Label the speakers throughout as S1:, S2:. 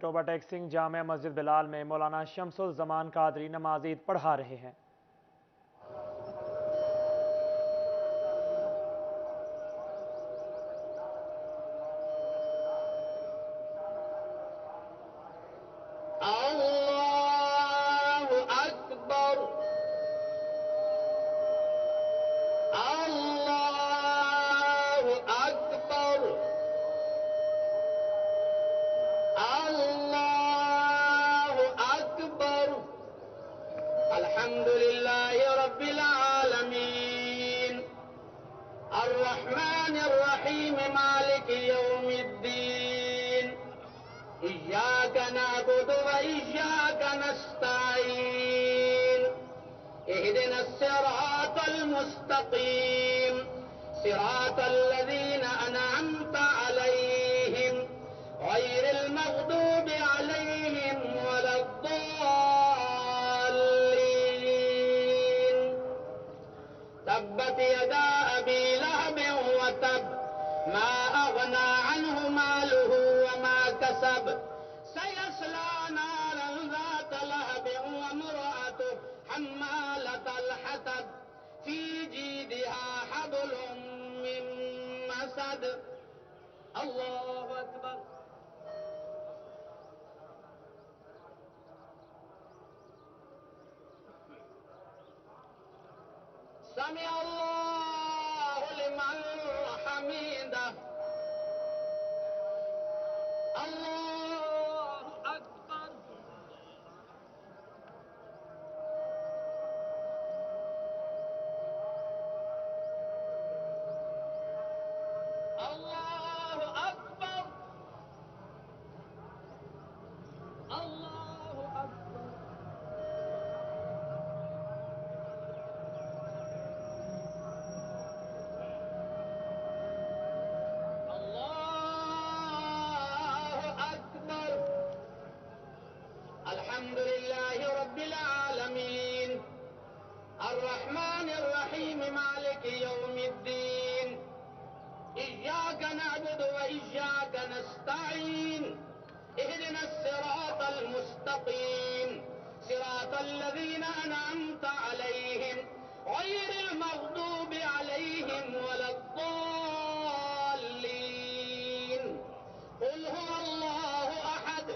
S1: रोबाटेक सिंह जामिया मस्जिद बिलाल में मौलाना शमसुल जमान कादरी नमाज ईद पढ़ा रहे हैं।
S2: अल्लाहु अकबर, अल्लाहु अकबर, अल्लाहु अकबर। अल्हम्दुलिल्लाहि रब्बिल आलमीन, अर्रहमानिर रहीम, मालिकि यौमिद्दीन। इय्याका नअबुदु व इय्याका नस्तईन। इहदिनस सिरातल मुस्तकीम, सिरातल लज़ीना अनअमता अलैहिम, गैरिल मग़दूबि अलैहिम वलद्दाल्लीन। तब्बत यदा अबी लहबिन व तब, मा अग़ना अन्हु मालुहु व मा कसब, सयस्ला नारन ज़ात लहबिन व इम्रअतुहु हम्मालतल हतब, फी जीदिहा हब्लुम मिन मसद। अल्लाहु अकबर। समिअ अल्लाहु लिमन हमीदा। अल्लाहु अकबर। अल्लाहु अकबर, अल्लाहु अकबर। अल्लाहु अकबर। अल्हम्दुलिल्लाहि रब्बिल आलमीन, अर्रहमानिर रहीम, मालिकि यौमिद्दीन। इय्याका नअबुदु व इय्याका नस्तईन। इहदिनस सिरातल मुस्तकीम, सिरातल लज़ीना अनअमता अलैहिम, गैरिल मग़दूबि अलैहिम वलद्दाल्लीन। कुल हुवल्लाहु अहद,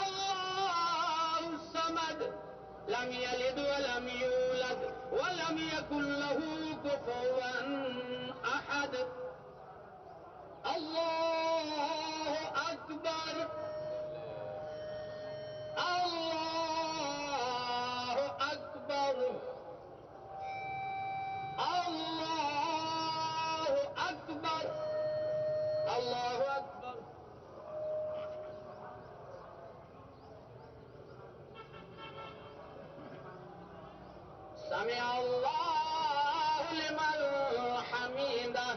S2: अल्लाहुस समद, लम यलिद व लम यूलद व लम यकुल लहू कुफुवन अहद। अल्लाहु अकबर, अल्लाहु अकबर, अल्लाहु अकबर, अल्लाहु अकबर। समिअ अल्लाहु लिमन हमीदा।